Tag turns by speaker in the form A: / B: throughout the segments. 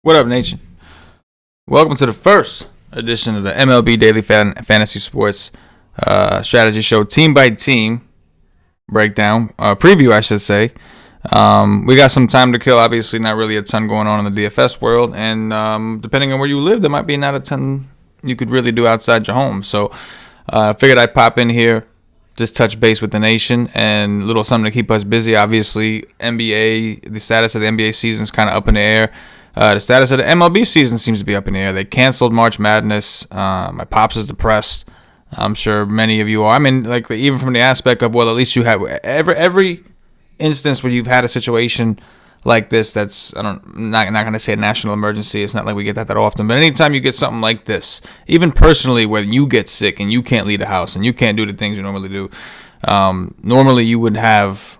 A: What up, nation? Welcome to the first edition of the MLB Daily Fantasy Sports Strategy Show, team by team breakdown, preview, I should say. We got some time to kill. Obviously, not really a ton going on in the DFS world, and depending on where you live, there might be not a ton you could really do outside your home. So, I figured I'd pop in here, just touch base with the nation, and a little something to keep us busy. Obviously, the status of the NBA season is kind of up in the air. The status of the MLB season seems to be up in the air. They canceled March Madness. My pops is depressed. I'm sure many of you are. I mean, like, even from the aspect of, well, at least you have every instance where you've had a situation like this that's, I'm not going to say a national emergency. It's not like we get that often. But anytime you get something like this, even personally, where you get sick and you can't leave the house and you can't do the things you normally do, normally you would have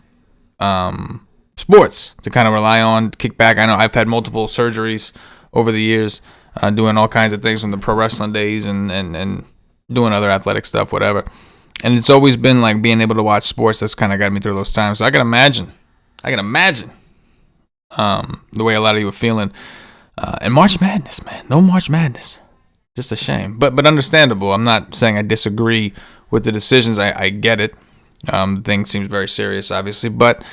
A: sports to kind of rely on, kick back. I know I've had multiple surgeries over the years, doing all kinds of things from the pro wrestling days and doing other athletic stuff, whatever. And it's always been like being able to watch sports that's kind of got me through those times. So I can imagine the way a lot of you are feeling. And March Madness, man, no March Madness, just a shame, but understandable. I'm not saying I disagree with the decisions. I get it. The thing seems very serious, obviously, but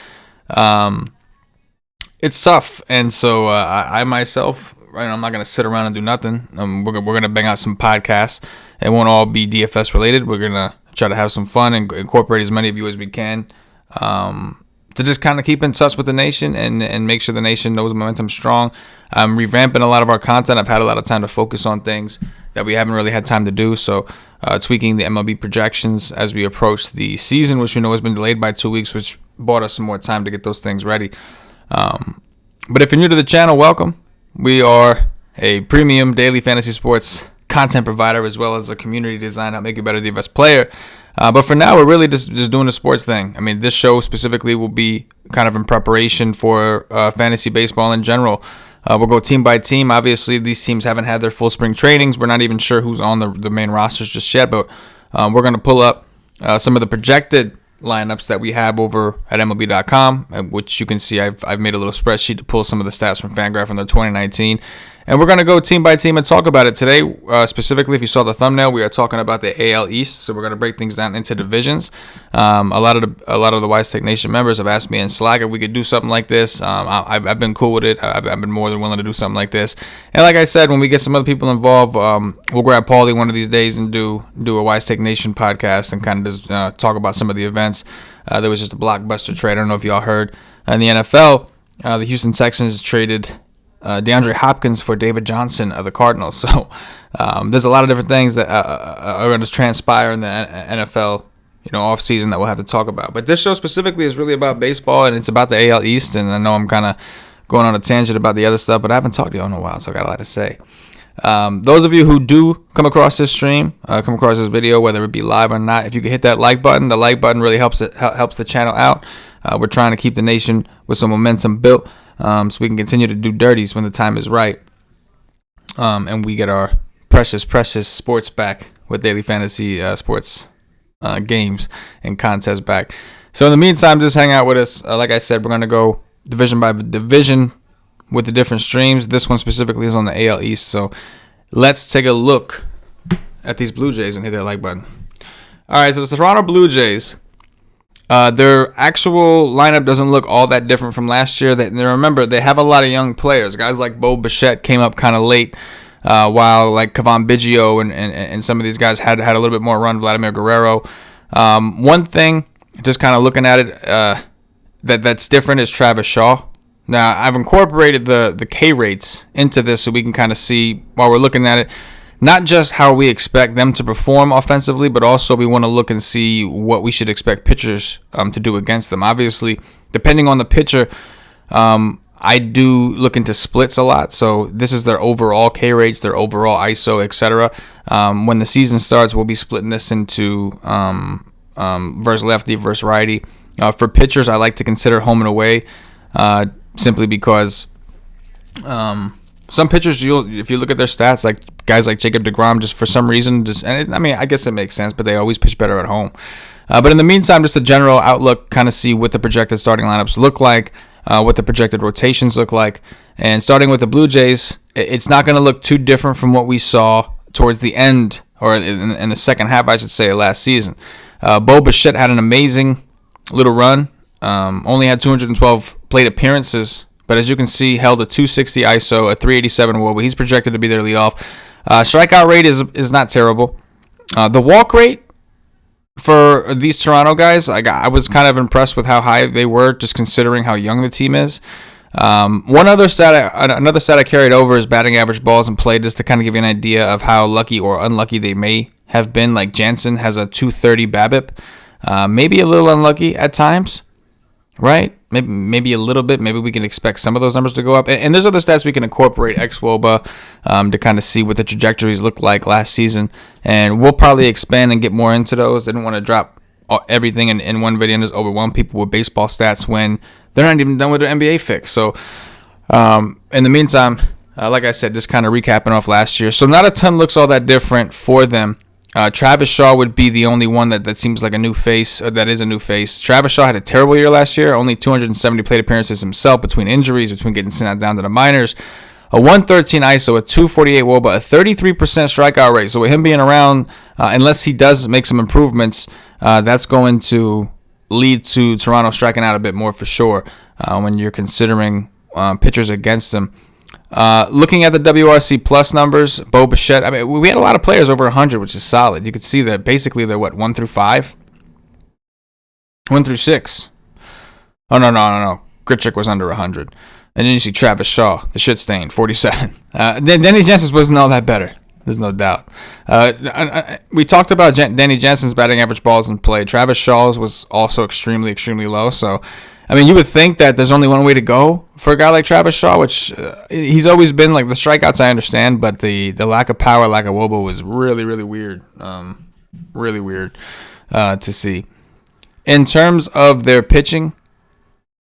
A: it's tough. And so I myself, right, I'm not going to sit around and do nothing. We're going to bang out some podcasts. It won't all be DFS related. We're going to try to have some fun and incorporate as many of you as we can, to just kind of keep in touch with the nation and make sure the nation knows momentum's strong. I'm revamping a lot of our content. I've had a lot of time to focus on things that we haven't really had time to do. So tweaking the MLB projections as we approach the season, which we know has been delayed by 2 weeks, which bought us some more time to get those things ready. But if you're new to the channel, welcome. We are a premium daily fantasy sports content provider, as well as a community designed to make you a better DFS player. But for now, we're really just doing the sports thing. I mean, this show specifically will be kind of in preparation for fantasy baseball in general. We'll go team by team. Obviously, these teams haven't had their full spring trainings. We're not even sure who's on the main rosters just yet, but we're going to pull up some of the projected lineups that we have over at MLB.com, which you can see I've made a little spreadsheet to pull some of the stats from Fangraph from their 2019. And we're going to go team by team and talk about it today. Specifically, if you saw the thumbnail, we are talking about the AL East. So we're going to break things down into divisions. A lot of the Wise Tech Nation members have asked me in Slack if we could do something like this. I've been cool with it. I've been more than willing to do something like this. And like I said, when we get some other people involved, we'll grab Paulie one of these days and do a Wise Tech Nation podcast and kind of just talk about some of the events. There was just a blockbuster trade. I don't know if y'all heard. In the NFL, the Houston Texans traded DeAndre Hopkins for David Johnson of the Cardinals. So there's a lot of different things that are going to transpire in the NFL, off season that we'll have to talk about. But this show specifically is really about baseball, and it's about the AL East. And I know I'm kind of going on a tangent about the other stuff, but I haven't talked to y'all in a while, so I got a lot to say. Those of you who do come across this stream, come across this video, whether it be live or not, if you could hit that like button, the like button really helps the channel out. We're trying to keep the nation with some momentum built, so we can continue to do dirties when the time is right, and we get our precious sports back with daily fantasy sports games and contests back. So in the meantime, just hang out with us. Like I said, we're going to go division by division with the different streams. This one specifically is on the AL East, so let's take a look at these Blue Jays and hit that like button. All right, so the Toronto Blue Jays, their actual lineup doesn't look all that different from last year. Remember, they have a lot of young players. Guys like Bo Bichette came up kind of late, while like Cavan Biggio and some of these guys had a little bit more run. Vladimir Guerrero. One thing, just kind of looking at it, that's different is Travis Shaw. Now, I've incorporated the K rates into this so we can kind of see, while we're looking at it, not just how we expect them to perform offensively, but also we want to look and see what we should expect pitchers to do against them. Obviously, depending on the pitcher, I do look into splits a lot. So this is their overall K rates, their overall ISO, etc. When the season starts, we'll be splitting this into versus lefty versus righty. For pitchers, I like to consider home and away, simply because some pitchers, if you look at their stats, like guys like Jacob deGrom, just for some reason, I guess it makes sense, but they always pitch better at home. But in the meantime, just a general outlook, kind of see what the projected starting lineups look like, what the projected rotations look like. And starting with the Blue Jays, it's not going to look too different from what we saw towards the end, or in the second half, I should say, last season. Bo Bichette had an amazing little run. Only had 212 plate appearances, but as you can see, held a 260 ISO, a 387 WOBA. He's projected to be their leadoff. Strikeout rate is not terrible. The walk rate for these Toronto guys, I was kind of impressed with how high they were, just considering how young the team is. Another stat I carried over is batting average balls in play, just to kind of give you an idea of how lucky or unlucky they may have been. Like Jansen has a 230 BABIP, maybe a little unlucky at times, right? Maybe a little bit. Maybe we can expect some of those numbers to go up. And there's other stats we can incorporate ex-WOBA to kind of see what the trajectories looked like last season. And we'll probably expand and get more into those. I didn't want to drop everything in one video and just overwhelm people with baseball stats when they're not even done with their NBA fix. So in the meantime, like I said, just kind of recapping off last year. So not a ton looks all that different for them. Travis Shaw would be the only one that seems like a new face, that is a new face. Travis Shaw had a terrible year last year, only 270 plate appearances himself between injuries, between getting sent down to the minors. A 113 ISO, a 248 WOBA, a 33% strikeout rate. So with him being around, unless he does make some improvements, that's going to lead to Toronto striking out a bit more for sure when you're considering pitchers against him. Looking at the WRC plus numbers, Bo Bichette, I mean, we had a lot of players over 100, which is solid. You could see that basically they're 1 through 5? 1 through 6. Oh, no. Grichuk was under 100. And then you see Travis Shaw, the shit stain, 47. Danny Jansen wasn't all that better. There's no doubt. We talked about Danny Jansen's batting average balls in play. Travis Shaw's was also extremely, extremely low. So, I mean, you would think that there's only one way to go for a guy like Travis Shaw, which he's always been. Like, the strikeouts I understand, but the lack of power, lack of WOBA was really, really weird. Really weird to see. In terms of their pitching,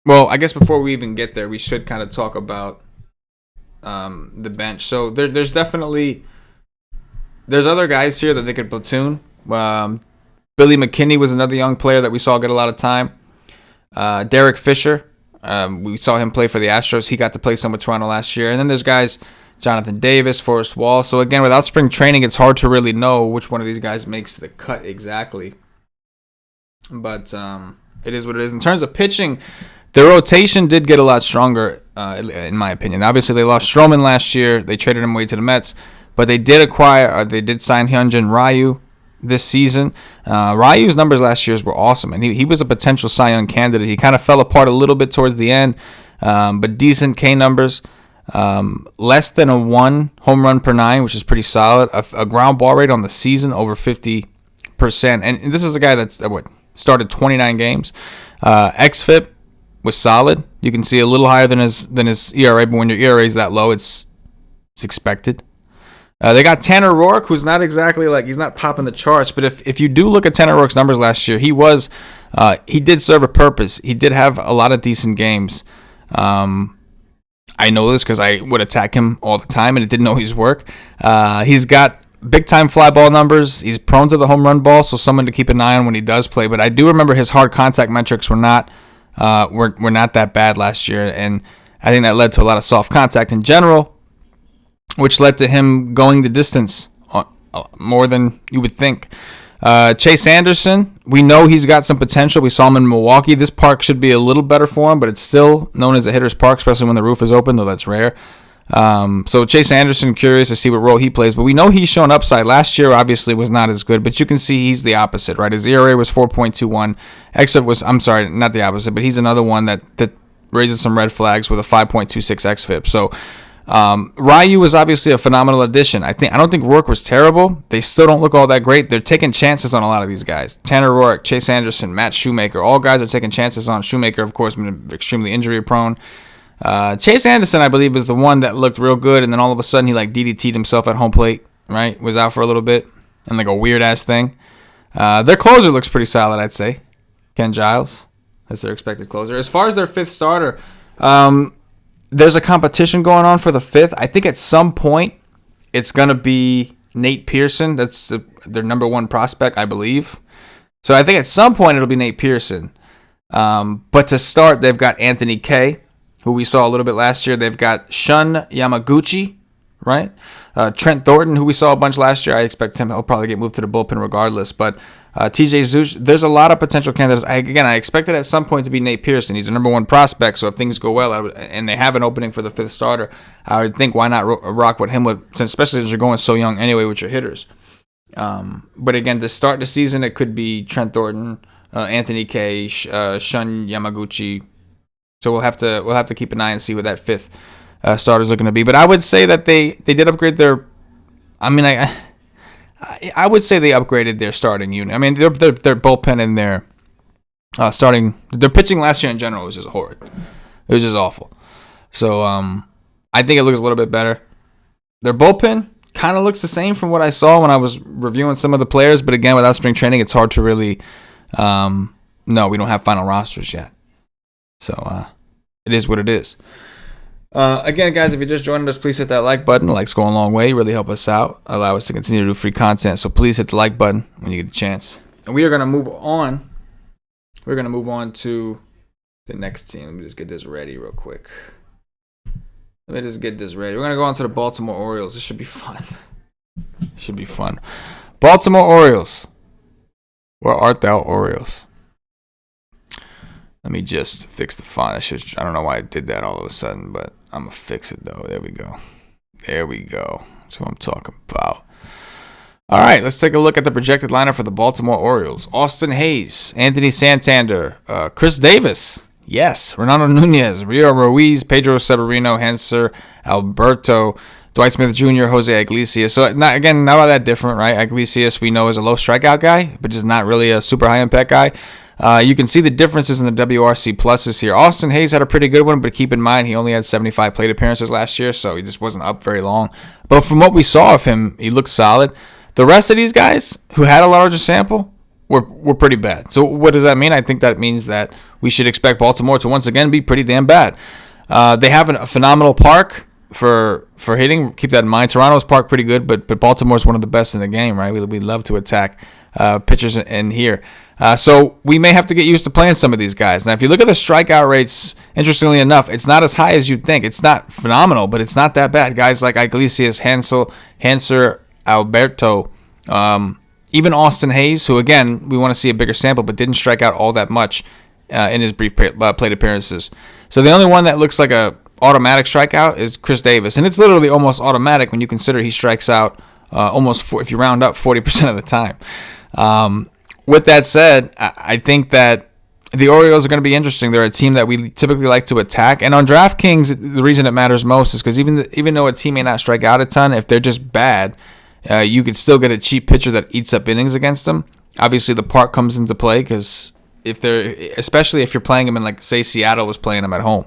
A: well, I guess before we even get there, we should kind of talk about the bench. So there's definitely... There's other guys here that they could platoon. Billy McKinney was another young player that we saw get a lot of time. Derek Fisher, we saw him play for the Astros. He got to play some with Toronto last year. And then there's guys, Jonathan Davis, Forrest Wall. So again, without spring training, it's hard to really know which one of these guys makes the cut exactly. But it is what it is. In terms of pitching, the rotation did get a lot stronger, in my opinion. Obviously, they lost Stroman last year. They traded him away to the Mets. But they did sign Hyunjin Ryu this season. Ryu's numbers last year were awesome, and he was a potential Cy Young candidate. He kind of fell apart a little bit towards the end, but decent K numbers. Less than a 1 home run per 9, which is pretty solid. A ground ball rate on the season over 50%. And this is a guy that started 29 games. xFIP was solid. You can see a little higher than his ERA, but when your ERA is that low, it's expected. They got Tanner Roark, who's not exactly he's not popping the charts, but if you do look at Tanner Roark's numbers last year, he did serve a purpose. He did have a lot of decent games. I know this because I would attack him all the time, and it didn't always work. He's got big-time fly ball numbers. He's prone to the home run ball, so someone to keep an eye on when he does play. But I do remember his hard contact metrics were not that bad last year, and I think that led to a lot of soft contact in general, which led to him going the distance more than you would think. Chase Anderson, we know he's got some potential. We saw him in Milwaukee. This park should be a little better for him, but it's still known as a hitter's park, especially when the roof is open, though that's rare. So Chase Anderson, curious to see what role he plays, but we know he's shown upside. Last year, obviously, was not as good, but you can see he's the opposite, right? His ERA was 4.21. xFIP was, I'm sorry, not the opposite, but he's another one that raises some red flags with a 5.26 xFIP. So Ryu was obviously a phenomenal addition. I don't think Roark was terrible. They still don't look all that great. They're taking chances on a lot of these guys. Tanner Roark, Chase Anderson, Matt Shoemaker, all guys are taking chances on. Shoemaker, of course, been extremely injury prone. Chase Anderson, I believe, was the one that looked real good, and then all of a sudden he DDT'd himself at home plate, right? Was out for a little bit, and a weird ass thing. Their closer looks pretty solid, I'd say. Ken Giles, that's their expected closer. As far as their fifth starter, there's a competition going on for the fifth. I think at some point it's going to be Nate Pearson. That's their number one prospect, I believe. So I think at some point it'll be Nate Pearson. But to start, they've got Anthony Kay, who we saw a little bit last year. They've got Shun Yamaguchi, right? Trent Thornton, who we saw a bunch last year, I expect he'll probably get moved to the bullpen regardless. But TJ Zeuch, there's a lot of potential candidates. I expected at some point to be Nate Pearson. He's the number one prospect, so if things go well and they have an opening for the fifth starter, I would think why not rock with him, especially as you're going so young anyway with your hitters. But again, to start the season, it could be Trent Thornton, Anthony Kay, Shun Yamaguchi. So we'll have to keep an eye and see what that fifth starters are going to be. But I would say that they did upgrade their. I would say they upgraded their starting unit. I mean, their bullpen and their their pitching last year in general was just horrid. It was just awful. So I think it looks a little bit better. Their bullpen kind of looks the same from what I saw when I was reviewing some of the players. But again, without spring training, it's hard to really. No, we don't have final rosters yet. So it is what it is. Again, guys, if you're just joining us, please hit that like button. Likes go a long way. Really help us out. Allow us to continue to do free content. So please hit the like button when you get a chance. And we are going to move on. We're going to move on to the next team. Let me just get this ready real quick. We're going to go on to the Baltimore Orioles. This should be fun. Baltimore Orioles. Where art thou, Orioles? Let me just fix the font. I don't know why I did that all of a sudden, but I'm going to fix it, though. There we go. That's what I'm talking about. All right, let's take a look at the projected lineup for the Baltimore Orioles. Austin Hayes, Anthony Santander, Chris Davis, yes, Ronaldo Nunez, Rio Ruiz, Pedro Severino, Hanser Alberto, Dwight Smith Jr., Jose Iglesias. So, not all that different, right? Iglesias, we know, is a low strikeout guy, but just not really a super high-impact guy. You can see the differences in the WRC pluses here. Austin Hayes had a pretty good one, but keep in mind he only had 75 plate appearances last year, so he just wasn't up very long. But from what we saw of him, he looked solid. The rest of these guys who had a larger sample were pretty bad. So what does that mean? I think that means that we should expect Baltimore to once again be pretty damn bad. They have a phenomenal park for hitting. Keep that in mind. Toronto's park pretty good, but Baltimore's one of the best in the game, right? We love to attack pitchers in here. So we may have to get used to playing some of these guys. Now, if you look at the strikeout rates, interestingly enough, it's not as high as you'd think. It's not phenomenal, but it's not that bad. Guys like Iglesias, Hanser, Alberto, even Austin Hayes, who, again, we want to see a bigger sample, but didn't strike out all that much in his brief plate appearances. So the only one that looks like a automatic strikeout is Chris Davis. And it's literally almost automatic when you consider he strikes out if you round up, 40% of the time. With that said, I think that the Orioles are going to be interesting. They're a team that we typically like to attack. And on DraftKings, the reason it matters most is because even though a team may not strike out a ton, if they're just bad, you could still get a cheap pitcher that eats up innings against them. Obviously, the park comes into play because especially if you're playing them in, like, say, Seattle was playing them at home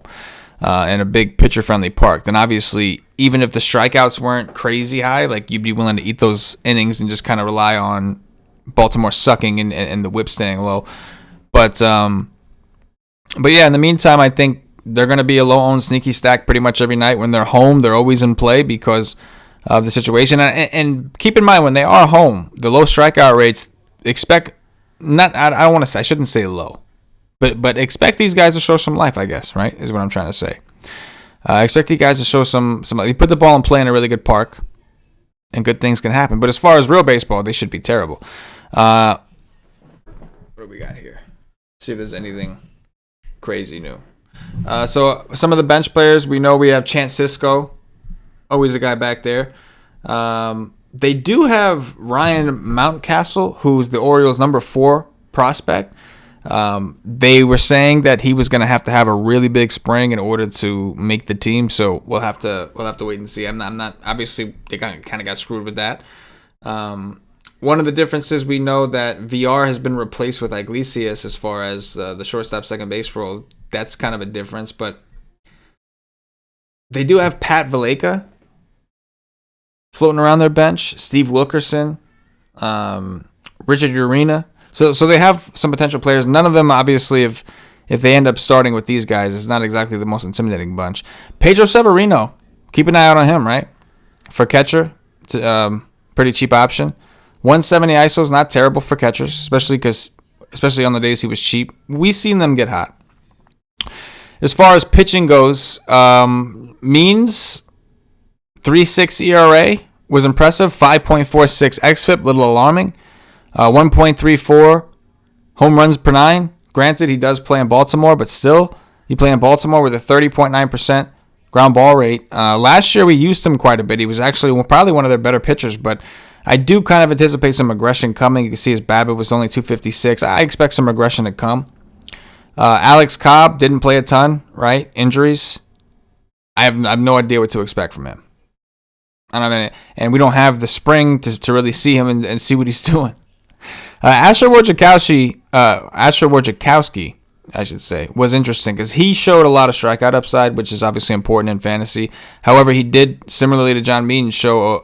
A: in a big pitcher-friendly park, then obviously, even if the strikeouts weren't crazy high, like, you'd be willing to eat those innings and just kind of rely on Baltimore sucking and the whip staying low. But yeah, in the meantime, I think they're going to be a low-owned sneaky stack pretty much every night. When they're home, they're always in play because of the situation. And keep in mind, when they are home, the low strikeout rates, I shouldn't say low, but expect these guys to show some life, I guess, right, is what I'm trying to say. Expect these guys to show some life. You put the ball in play in a really good park, and good things can happen. But as far as real baseball, they should be terrible. What do we got here? See if there's anything crazy new. So some of the bench players, we know we have Chance Sisco, always a guy back there. They do have Ryan Mountcastle, who's the Orioles' number 4 prospect. They were saying that he was going to have a really big spring in order to make the team. So we'll have to wait and see. I'm not obviously they kind of got screwed with that. One of the differences, we know that VR has been replaced with Iglesias as far as the shortstop second base role. That's kind of a difference, but they do have Pat Valaika floating around their bench, Steve Wilkerson, Richard Urena. So they have some potential players. None of them, obviously, if they end up starting with these guys, it's not exactly the most intimidating bunch. Pedro Severino, keep an eye out on him, right? For catcher, it's pretty cheap option. 170 ISO is not terrible for catchers, especially on the days he was cheap. We've seen them get hot. As far as pitching goes, Means 3.6 ERA was impressive. 5.46 xFIP, little alarming. 1.34 home runs per 9. Granted, he does play in Baltimore, but still, he played in Baltimore with a 30.9% ground ball rate. Last year, we used him quite a bit. He was actually probably one of their better pitchers, but I do kind of anticipate some aggression coming. You can see his BABIP was only 256. I expect some aggression to come. Alex Cobb didn't play a ton, right? Injuries. I have no idea what to expect from him. I don't have any, and we don't have the spring to really see him and see what he's doing. Asher Wojciechowski, I should say, was interesting because he showed a lot of strikeout upside, which is obviously important in fantasy. However, he did, similarly to John Meaden, show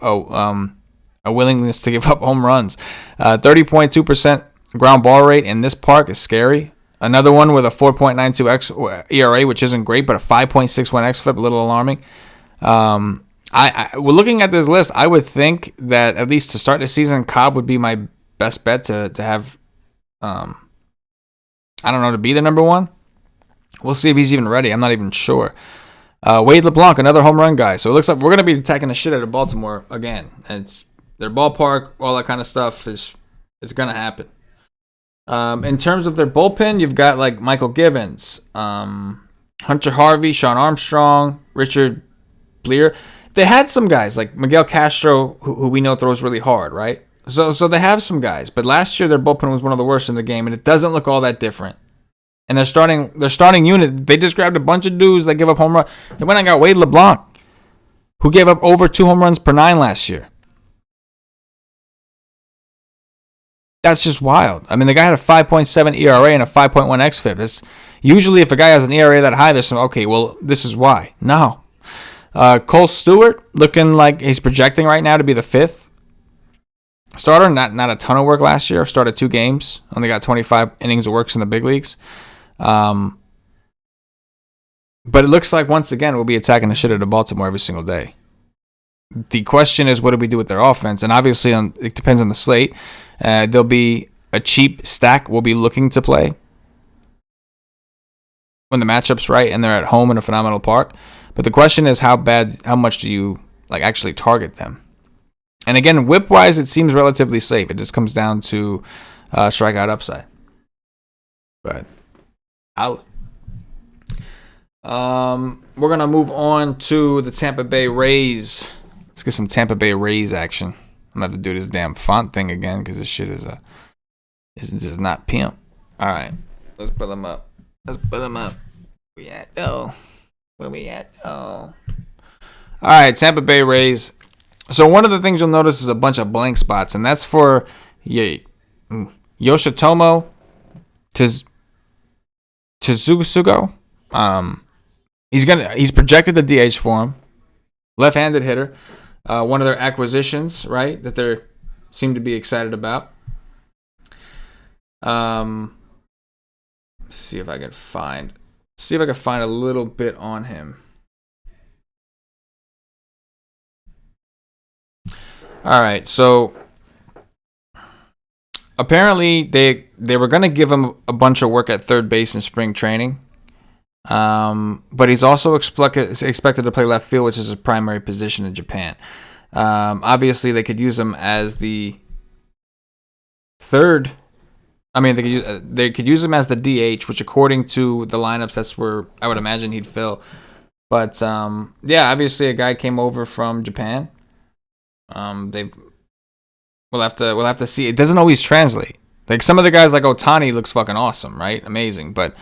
A: a willingness to give up home runs. 30.2% ground ball rate in this park is scary. Another one with a 4.92 ERA, which isn't great, but a 5.61 xFIP, a little alarming. We're looking at this list. I would think that at least to start the season, Cobb would be my best bet to have, to be the number one. We'll see if he's even ready. I'm not even sure. Wade LeBlanc, another home run guy. So it looks like we're going to be attacking the shit out of Baltimore again. It's their ballpark, all that kind of stuff is going to happen. In terms of their bullpen, you've got like Michael Givens, Hunter Harvey, Sean Armstrong, Richard Bleer. They had some guys like Miguel Castro, who we know throws really hard, right? So they have some guys, but last year their bullpen was one of the worst in the game, and it doesn't look all that different. And their starting unit, they just grabbed a bunch of dudes that give up home runs. They went and got Wade LeBlanc, who gave up over 2 home runs per 9 last year. That's just wild. I mean, the guy had a 5.7 ERA and a 5.1 xFIP. It's, usually if a guy has an ERA that high, there's some, okay, well, this is why. No. Cole Stewart, looking like he's projecting right now to be the 5th starter. Not a ton of work last year. Started 2 games. Only got 25 innings of works in the big leagues. But it looks like, once again, we'll be attacking the shit out of Baltimore every single day. The question is, what do we do with their offense? And obviously, it depends on the slate. There'll be a cheap stack we'll be looking to play when the matchup's right and they're at home in a phenomenal park. But the question is, how much do you actually target them? And again, whip-wise, it seems relatively safe. It just comes down to strikeout upside. But we're going to move on to the Tampa Bay Rays. Let's get some Tampa Bay Rays action. I'm going to have to do this damn font thing again because this shit is just not pimp. All right. Let's put them up. Where we at, though? All right, Tampa Bay Rays. So one of the things you'll notice is a bunch of blank spots, and that's for Yoshitomo Tsuzugo. He's projected the DH for him. Left-handed hitter. One of their acquisitions, right, that they seem to be excited about. See if I can find a little bit on him. All right, so apparently they were going to give him a bunch of work at third base in spring training. But he's also expected to play left field, which is his primary position in Japan. Obviously, they could use him as the third. I mean, they could use him as the DH, which according to the lineups, that's where I would imagine he'd fill. But yeah, obviously a guy came over from Japan. We'll have to see. It doesn't always translate. Like some of the guys, like Ohtani, looks fucking awesome, right? Amazing, but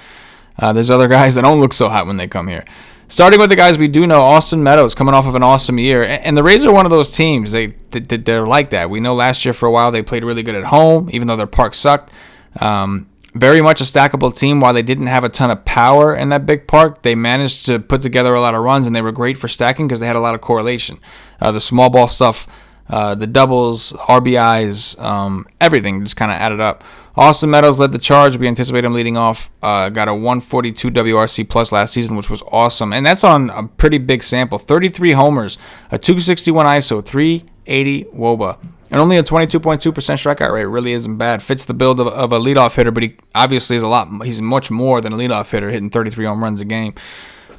A: there's other guys that don't look so hot when they come here. Starting with the guys we do know, Austin Meadows coming off of an awesome year. And the Rays are one of those teams. They're like that. We know last year for a while they played really good at home, even though their park sucked. Very much a stackable team. While they didn't have a ton of power in that big park, they managed to put together a lot of runs, and they were great for stacking because they had a lot of correlation. The small ball stuff, the doubles, RBIs, everything just kind of added up. Austin Meadows led the charge. We anticipate him leading off. Got a 142 WRC plus last season, which was awesome. And that's on a pretty big sample. 33 homers, a 261 ISO, 380 WOBA. And only a 22.2% strikeout rate. Really isn't bad. Fits the build of a leadoff hitter, but he obviously is he's much more than a leadoff hitter, hitting 33 home runs a game.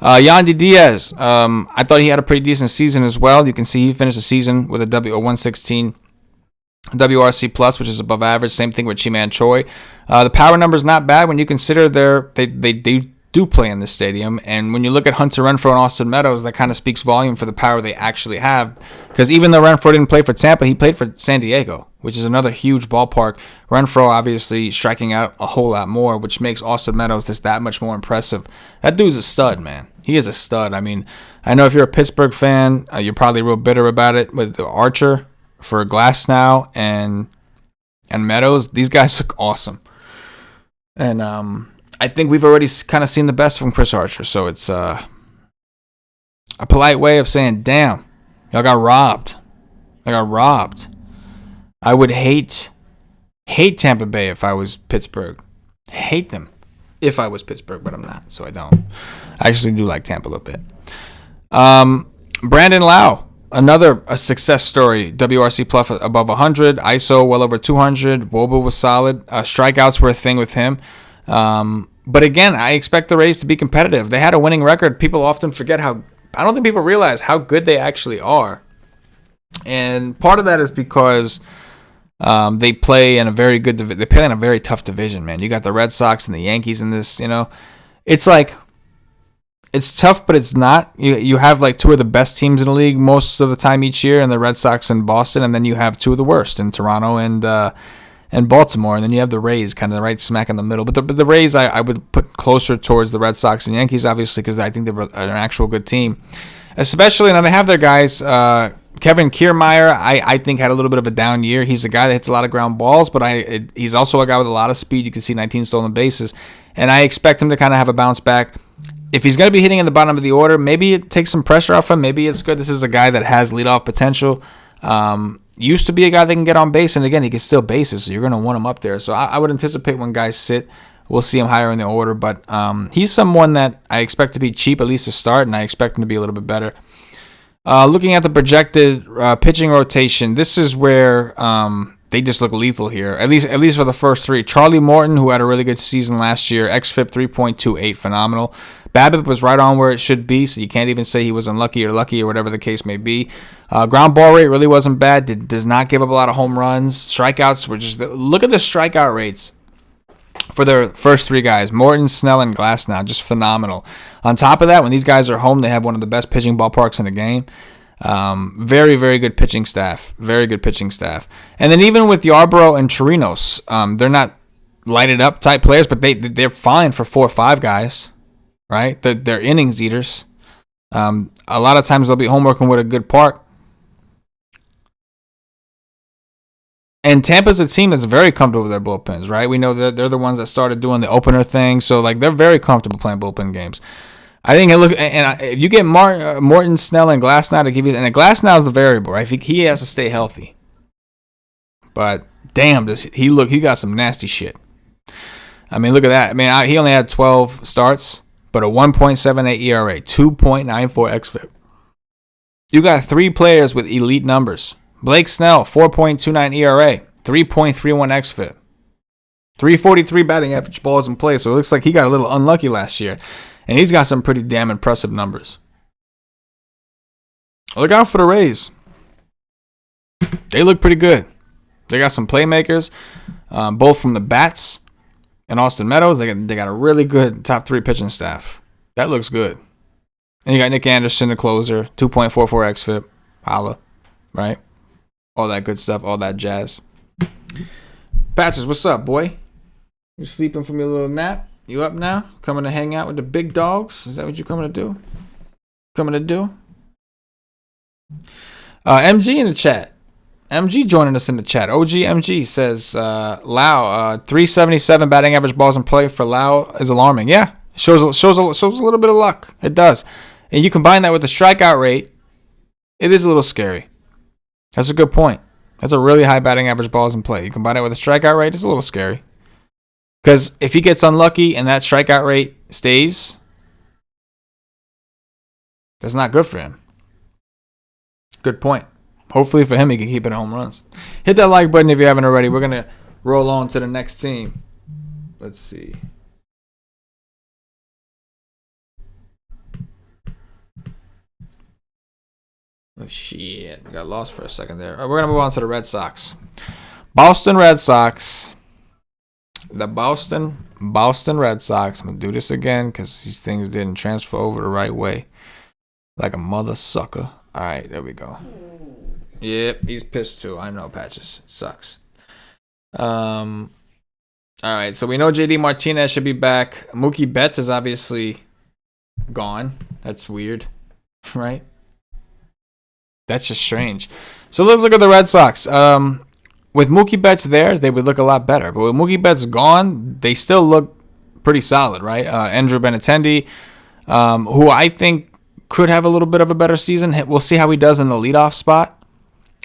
A: Yandi Diaz. I thought he had a pretty decent season as well. You can see he finished the season with a 116 WRC plus, which is above average. Same thing with Chi-Man Choi. The power number is not bad when you consider they do play in this stadium. And when you look at Hunter Renfroe and Austin Meadows, that kind of speaks volume for the power they actually have. Because even though Renfroe didn't play for Tampa, he played for San Diego, which is another huge ballpark. Renfroe obviously striking out a whole lot more, which makes Austin Meadows just that much more impressive. That dude's a stud, man. He is a stud. I mean, I know if you're a Pittsburgh fan, you're probably real bitter about it with Archer for Glasnow and Meadows. These guys look awesome. And I think we've already kind of seen the best from Chris Archer. So it's a polite way of saying, damn, y'all got robbed. I got robbed. I would hate Tampa Bay if I was Pittsburgh. Hate them if I was Pittsburgh, but I'm not, so I don't. I actually do like Tampa a little bit. Brandon Lau, a success story. WRC plus above 100, ISO well over 200. Woba was solid. Strikeouts were a thing with him. But again, I expect the Rays to be competitive. They had a winning record. People often forget I don't think people realize how good they actually are. And part of that is because they play in a very tough division, man. You got the Red Sox and the Yankees in this, It's like, it's tough, but it's not. You have like two of the best teams in the league most of the time each year, and the Red Sox and Boston, and then you have two of the worst in Toronto and Baltimore, and then you have the Rays kind of right smack in the middle. But the Rays I would put closer towards the Red Sox and Yankees, obviously, because I think they're an actual good team. Especially, now they have their guys, Kevin Kiermaier, I think had a little bit of a down year. He's a guy that hits a lot of ground balls, but he's also a guy with a lot of speed. You can see 19 stolen bases, and I expect him to kind of have a bounce back. If he's going to be hitting in the bottom of the order, maybe it takes some pressure off him. Maybe it's good. This is a guy that has leadoff potential. Used to be a guy that can get on base, and again, he can steal bases, so you're going to want him up there. So I would anticipate when guys sit, we'll see him higher in the order. But he's someone that I expect to be cheap, at least to start, and I expect him to be a little bit better. Looking at the projected pitching rotation, this is where they just look lethal here, at least for the first three. Charlie Morton, who had a really good season last year, xFIP 3.28, phenomenal. BABIP was right on where it should be, so you can't even say he was unlucky or lucky or whatever the case may be. Ground ball rate really wasn't bad. Does not give up a lot of home runs. Strikeouts were just... Look at the strikeout rates for their first three guys. Morton, Snell, and Glasnow, just phenomenal. On top of that, when these guys are home, they have one of the best pitching ballparks in the game. Very, very good pitching staff. Very good pitching staff. And then even with Yarbrough and Chirinos, they're not lighted up type players, but they're fine for 4 or 5 guys. Right? They're innings eaters. A lot of times they'll be home working with a good park. And Tampa's a team that's very comfortable with their bullpens, right? We know that they're the ones that started doing the opener thing, so like they're very comfortable playing bullpen games. I think if you get Morton, Snell, and Glasnow to give you, and Glasnow is the variable, right? I think he has to stay healthy. But damn, he got some nasty shit. I mean, look at that. I mean, he only had 12 starts. But a 1.78 ERA, 2.94 xFIP. You got 3 players with elite numbers. Blake Snell, 4.29 ERA, 3.31 xFIP. 343 batting average balls in play, so it looks like he got a little unlucky last year. And he's got some pretty damn impressive numbers. Look out for the Rays. They look pretty good. They got some playmakers, both from the bats and Austin Meadows. They got a really good top 3 pitching staff. That looks good. And you got Nick Anderson, the closer, 2.44 xFIP. Holla, right? All that good stuff, all that jazz. Patches, what's up, boy? You sleeping from your little nap? You up now? Coming to hang out with the big dogs? Is that what you're coming to do? MG in the chat. MG joining us in the chat. OG MG says, Lau, 377 batting average balls in play for Lau is alarming. Yeah, shows a little bit of luck. It does. And you combine that with the strikeout rate, it is a little scary. That's a good point. That's a really high batting average balls in play. You combine it with a strikeout rate, it's a little scary. Because if he gets unlucky and that strikeout rate stays, that's not good for him. Good point. Hopefully for him, he can keep it at home runs. Hit that like button if you haven't already. We're going to roll on to the next team. Let's see. Oh, shit. We got lost for a second there. All right, we're going to move on to the Red Sox. Boston Red Sox. The Boston Red Sox. I'm going to do this again because these things didn't transfer over the right way. Like a mother sucker. All right, there we go. Yep, he's pissed too. I know, Patches. It sucks. All right, so we know JD Martinez should be back. Mookie Betts is obviously gone. That's weird, right? That's just strange. So let's look at the Red Sox. With Mookie Betts there, they would look a lot better. But with Mookie Betts gone, they still look pretty solid, right? Andrew Benintendi, who I think could have a little bit of a better season. We'll see how he does in the leadoff spot.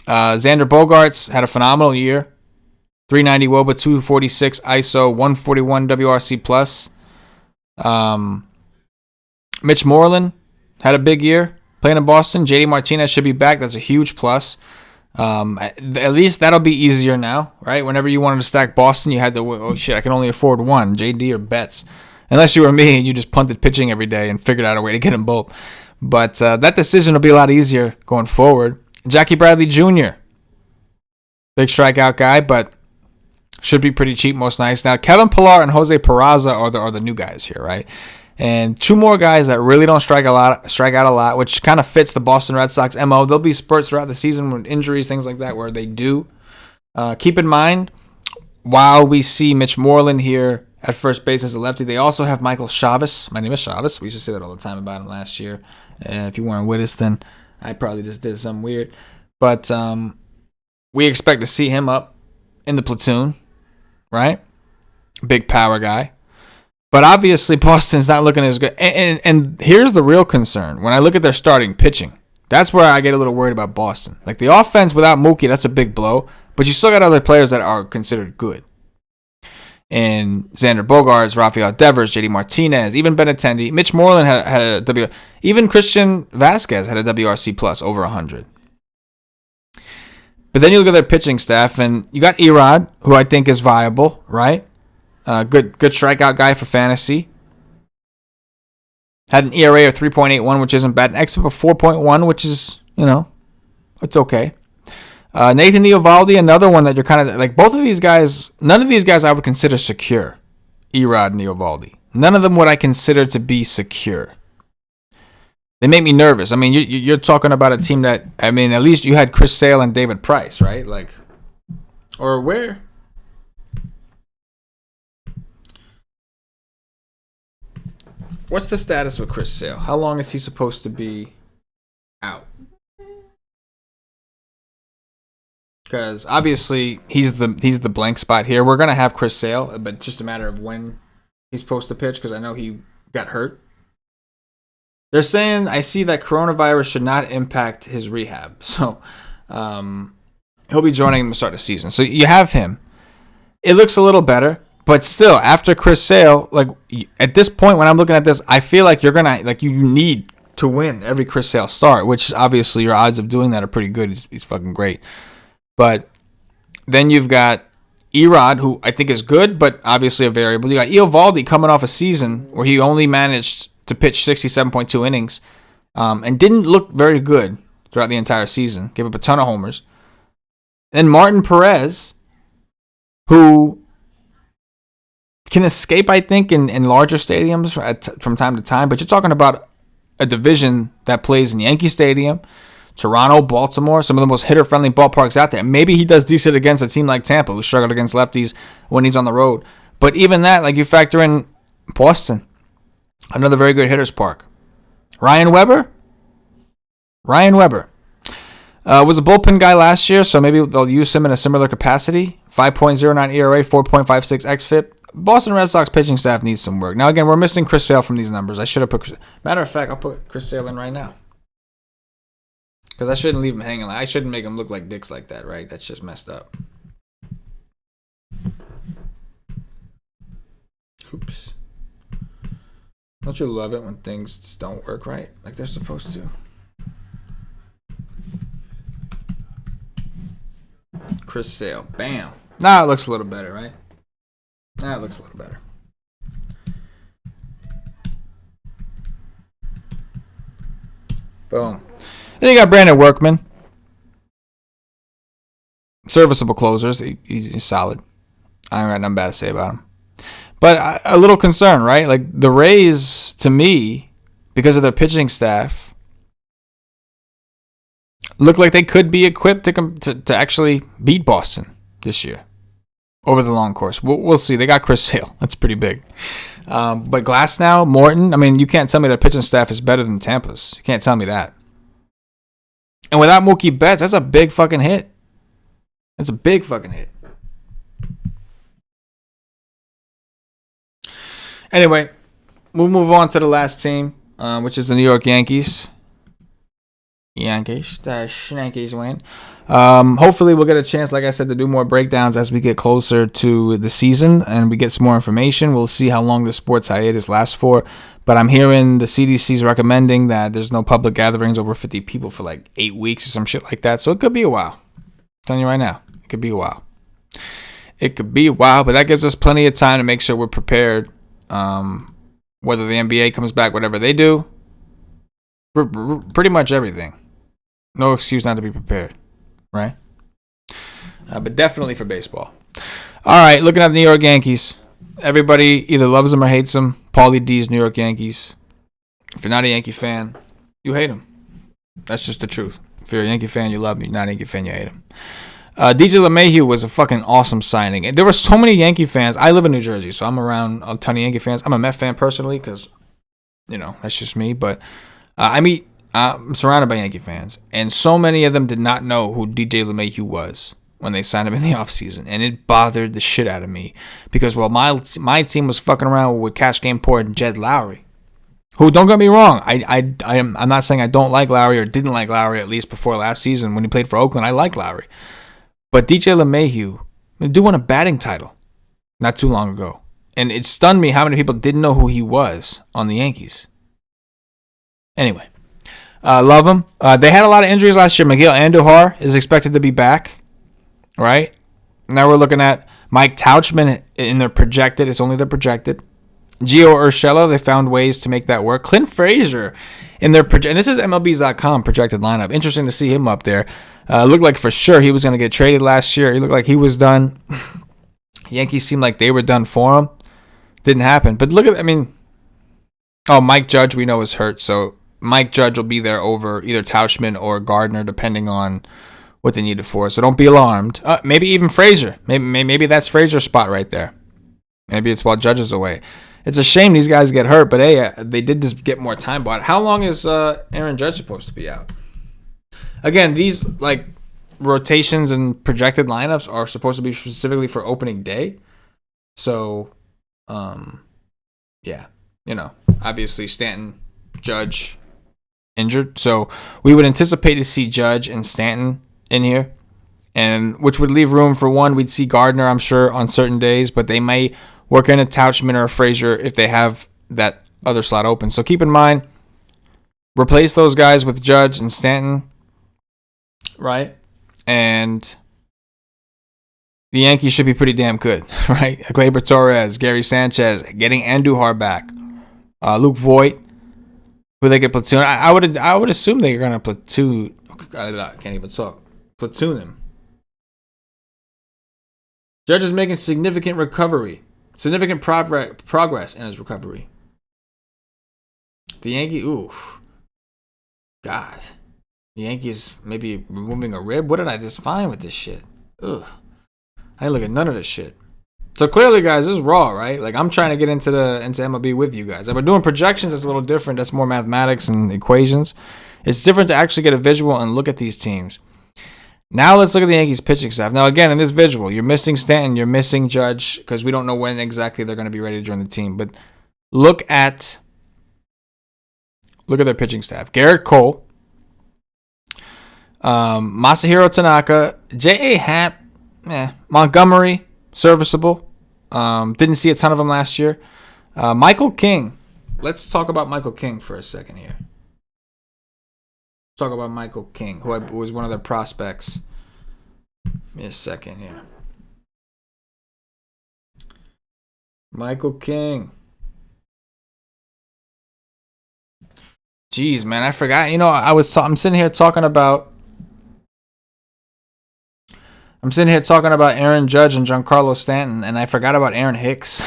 A: Xander Bogaerts had a phenomenal year. 390 WOBA, 246 ISO, 141 WRC plus. Mitch Moreland had a big year playing in Boston. JD Martinez should be back. That's a huge plus. At least that'll be easier now, right? Whenever you wanted to stack Boston, you had to, oh shit, I can only afford one, JD or Betts. Unless you were me and you just punted pitching every day and figured out a way to get them both. But that decision will be a lot easier going forward. Jackie Bradley Jr., big strikeout guy, but should be pretty cheap most nights. Now, Kevin Pillar and Jose Peraza are the new guys here, right? And two more guys that really don't strike out a lot, which kind of fits the Boston Red Sox MO. There'll be spurts throughout the season with injuries, things like that, where they do. Keep in mind, while we see Mitch Moreland here at first base as a lefty, they also have Michael Chavis. My name is Chavis. We used to say that all the time about him last year. If you weren't with us, then I probably just did something weird. But we expect to see him up in the platoon, right? Big power guy. But obviously, Boston's not looking as good. And here's the real concern. When I look at their starting pitching, that's where I get a little worried about Boston. Like, the offense without Mookie, that's a big blow. But you still got other players that are considered good. And Xander Bogaerts, Rafael Devers, JD Martinez, even Benintendi. Mitch Moreland had a W. Even Christian Vasquez had a WRC plus over 100. But then you look at their pitching staff, and you got Erod, who I think is viable, right? Good strikeout guy for fantasy. Had an ERA of 3.81, which isn't bad. An XFIP of 4.1, which is, it's okay. Nathan Eovaldi, another one that you're kind of like. Both of these guys, none of these guys I would consider secure. Erod and Eovaldi. None of them would I consider to be secure. They make me nervous. I mean, you're talking about a team that, I mean, at least you had Chris Sale and David Price, right? Like, or where? What's the status with Chris Sale? How long is he supposed to be out? Because obviously he's the blank spot here. We're gonna have Chris Sale, but it's just a matter of when he's supposed to pitch. Because I know he got hurt. They're saying I see that coronavirus should not impact his rehab, so he'll be joining him to start the season. So you have him. It looks a little better. But still, after Chris Sale, like at this point when I'm looking at this, I feel like you need to win every Chris Sale start, which obviously your odds of doing that are pretty good. He's fucking great. But then you've got Erod, who I think is good, but obviously a variable. You got Eovaldi coming off a season where he only managed to pitch 67.2 innings and didn't look very good throughout the entire season. Gave up a ton of homers. And Martin Perez, who can escape, I think, in larger stadiums from time to time. But you're talking about a division that plays in Yankee Stadium, Toronto, Baltimore, some of the most hitter-friendly ballparks out there. Maybe he does decent against a team like Tampa, who struggled against lefties when he's on the road. But even that, like you factor in Boston, another very good hitter's park. Ryan Weber was a bullpen guy last year, so maybe they'll use him in a similar capacity. 5.09 ERA, 4.56 XFIP. Boston Red Sox pitching staff needs some work. Now, again, we're missing Chris Sale from these numbers. I should have put... Matter of fact, I'll put Chris Sale in right now. Because I shouldn't leave him hanging. I shouldn't make him look like dicks like that, right? That's just messed up. Oops. Don't you love it when things just don't work right? Like they're supposed to. Chris Sale. Bam. Now it looks a little better, right? Now it looks a little better. Boom. Then you got Brandon Workman. Serviceable closers. He's solid. I don't got nothing bad to say about him. But a little concern, right? Like the Rays, to me, because of their pitching staff, look like they could be equipped to actually beat Boston this year over the long course. We'll see. They got Chris Sale. That's pretty big. But Glasnow, Morton, I mean, you can't tell me their pitching staff is better than Tampa's. You can't tell me that. And without Mookie Betts, that's a big fucking hit. That's a big fucking hit. Anyway, we'll move on to the last team, which is the New York Yankees. Yankees win. Hopefully we'll get a chance, like I said, to do more breakdowns as we get closer to the season and we get some more information. We'll see how long the sports hiatus lasts for. But I'm hearing the CDC's recommending that there's no public gatherings over 50 people for like 8 weeks or some shit like that. So it could be a while. I'm telling you right now, it could be a while. It could be a while, but that gives us plenty of time to make sure we're prepared. Whether the NBA comes back, whatever they do, pretty much everything. No excuse not to be prepared, right? But definitely for baseball. All right, looking at the New York Yankees. Everybody either loves them or hates them. Paulie D's New York Yankees. If you're not a Yankee fan, you hate them. That's just the truth. If you're a Yankee fan, you love me. Not a Yankee fan, you hate him. DJ LeMahieu was a fucking awesome signing. And there were so many Yankee fans. I live in New Jersey, so I'm around a ton of Yankee fans. I'm a Met fan personally because, that's just me. But I'm surrounded by Yankee fans. And so many of them did not know who DJ LeMahieu was when they signed him in the offseason. And it bothered the shit out of me. Because while my team was fucking around with Cash Game Port and Jed Lowry, who, don't get me wrong, I'm not saying I don't like Lowry or didn't like Lowry, at least before last season when he played for Oakland. I like Lowry. But DJ LeMahieu did win a batting title not too long ago. And it stunned me how many people didn't know who he was on the Yankees. Anyway, love him. They had a lot of injuries last year. Miguel Andujar is expected to be back, right? Now we're looking at Mike Tauchman in their projected. It's only their projected. Gio Urshela, they found ways to make that work. Clint Frazier in their and this is MLBs.com projected lineup. Interesting to see him up there. Looked like for sure he was going to get traded last year. He looked like he was done. Yankees seemed like they were done for him. Didn't happen. But look at, Mike Judge we know is hurt. So Mike Judge will be there over either Tauchman or Gardner, depending on what they need it for. So don't be alarmed. Maybe even Frazier. Maybe that's Frazier's spot right there. Maybe it's while Judge is away. It's a shame these guys get hurt, but hey, they did just get more time. But how long is Aaron Judge supposed to be out? Again, these rotations and projected lineups are supposed to be specifically for opening day. So, obviously Stanton, Judge, injured. So we would anticipate to see Judge and Stanton in here, and which would leave room for one. We'd see Gardner, I'm sure, on certain days, but they may work in a Tauchman or a Frazier if they have that other slot open. So keep in mind, replace those guys with Judge and Stanton, right? And the Yankees should be pretty damn good, right? Gleyber Torres, Gary Sanchez, getting Andujar back, Luke Voigt, who they get platoon. I would assume they're gonna platoon. I can't even talk. Platoon him. Judge is making significant progress in his recovery. The Yankees maybe removing a rib. What did I just find with this shit? Ugh. I didn't look at none of this shit. So clearly, guys, this is raw, right? Like, I'm trying to get into MLB with you guys. I've been doing projections. That's a little different. That's more mathematics and equations. It's different to actually get a visual and look at these teams. Now let's look at the Yankees pitching staff. Now, again, in this visual, you're missing Stanton, you're missing Judge, because we don't know when exactly they're going to be ready to join the team. But look at their pitching staff. Gerrit Cole, Masahiro Tanaka, J.A. Happ, Montgomery, serviceable. Didn't see a ton of them last year. Michael King. Let's talk about Michael King for a second here. Talk about Michael King, who was one of their prospects. Give me a second here. Michael King. Jeez, man, I forgot. I'm sitting here talking about Aaron Judge and Giancarlo Stanton, and I forgot about Aaron Hicks.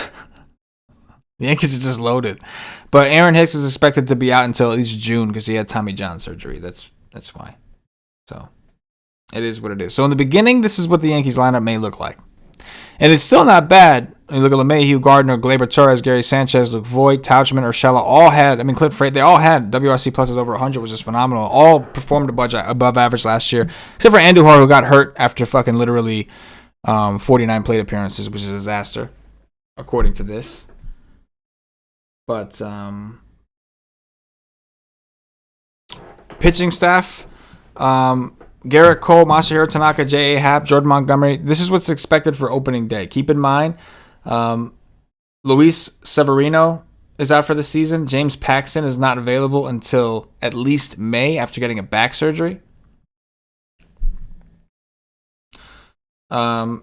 A: The Yankees are just loaded. But Aaron Hicks is expected to be out until at least June because he had Tommy John surgery. That's why. So it is what it is. So in the beginning, this is what the Yankees lineup may look like. And it's still not bad. You look at LeMahieu, Gardner, Gleyber Torres, Gary Sanchez, Luke Voigt, Tauchman, Urshela, all had, Clint Frazier, they all had WRC pluses over 100, which is phenomenal. All performed above average last year, except for Andujar, who got hurt after fucking literally 49 plate appearances, which is a disaster, according to this. But pitching staff, Gerrit Cole, Masahiro Tanaka, J.A. Happ, Jordan Montgomery. This is what's expected for opening day. Keep in mind, Luis Severino is out for the season. James Paxton is not available until at least May after getting a back surgery. I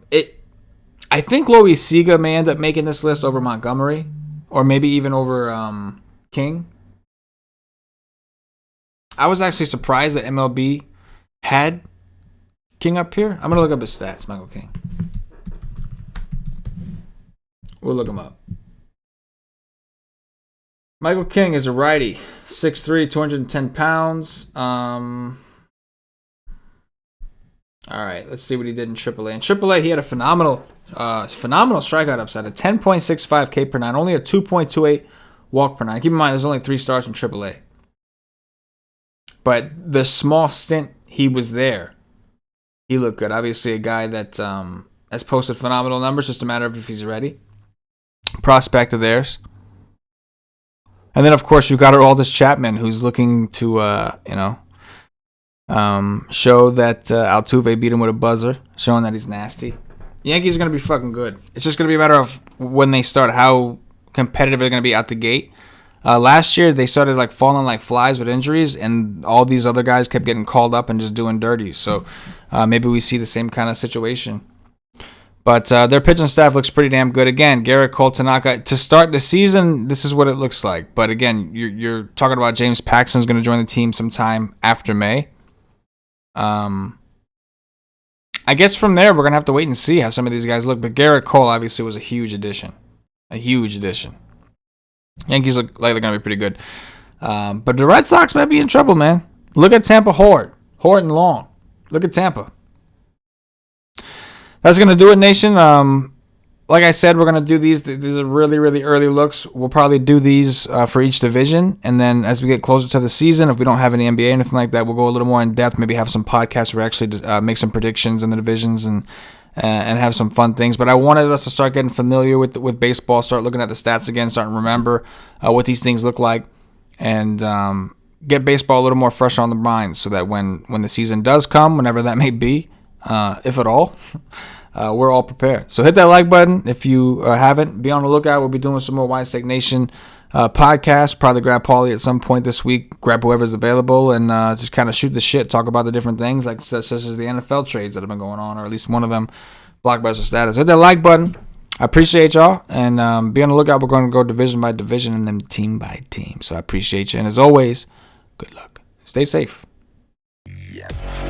A: think Luis Siga may end up making this list over Montgomery, or maybe even over King. I was actually surprised that MLB had King up here. I'm going to look up his stats, Michael King. We'll look him up. Michael King is a righty. 6'3", 210 pounds. All right, let's see what he did in AAA. In AAA, he had a phenomenal strikeout upside, a 10.65 K per nine, only a 2.28 walk per nine. Keep in mind, there's only 3 stars in AAA. But the small stint he was there, he looked good. Obviously, a guy that has posted phenomenal numbers, just a matter of if he's ready. Prospect of theirs. And then, of course, you've got Aroldis Chapman, who's looking to, show that Altuve beat him with a buzzer, showing that he's nasty. The Yankees are going to be fucking good. It's just going to be a matter of when they start, how competitive they're going to be out the gate. Last year, they started falling like flies with injuries, and all these other guys kept getting called up and just doing dirty. So maybe we see the same kind of situation. But their pitching staff looks pretty damn good. Again, Gerrit Cole, Tanaka. To start the season, this is what it looks like. But again, you're talking about James Paxton's going to join the team sometime after May. I guess from there, we're going to have to wait and see how some of these guys look. But Gerrit Cole obviously was a huge addition. A huge addition. Yankees look like they're going to be pretty good. But the Red Sox might be in trouble, man. Look at Tampa Hort and Long. Look at Tampa. That's going to do it, Nation. Like I said, we're going to do these. These are really, really early looks. We'll probably do these for each division. And then as we get closer to the season, if we don't have any NBA or anything like that, we'll go a little more in depth. Maybe have some podcasts where we actually make some predictions in the divisions and have some fun things. But I wanted us to start getting familiar with baseball, start looking at the stats again, start to remember what these things look like, and get baseball a little more fresh on the mind so that when the season does come, whenever that may be, if at all, we're all prepared. So hit that like button if you haven't. Be on the lookout. We'll be doing some more Wide Stake Nation podcasts. Probably grab Paulie at some point this week. Grab whoever's available and just kind of shoot the shit. Talk about the different things such as the NFL trades that have been going on, or at least one of them, blockbuster status. Hit that like button. I appreciate y'all. And be on the lookout. We're going to go division by division and then team by team. So I appreciate you. And as always, good luck. Stay safe.
B: Yes.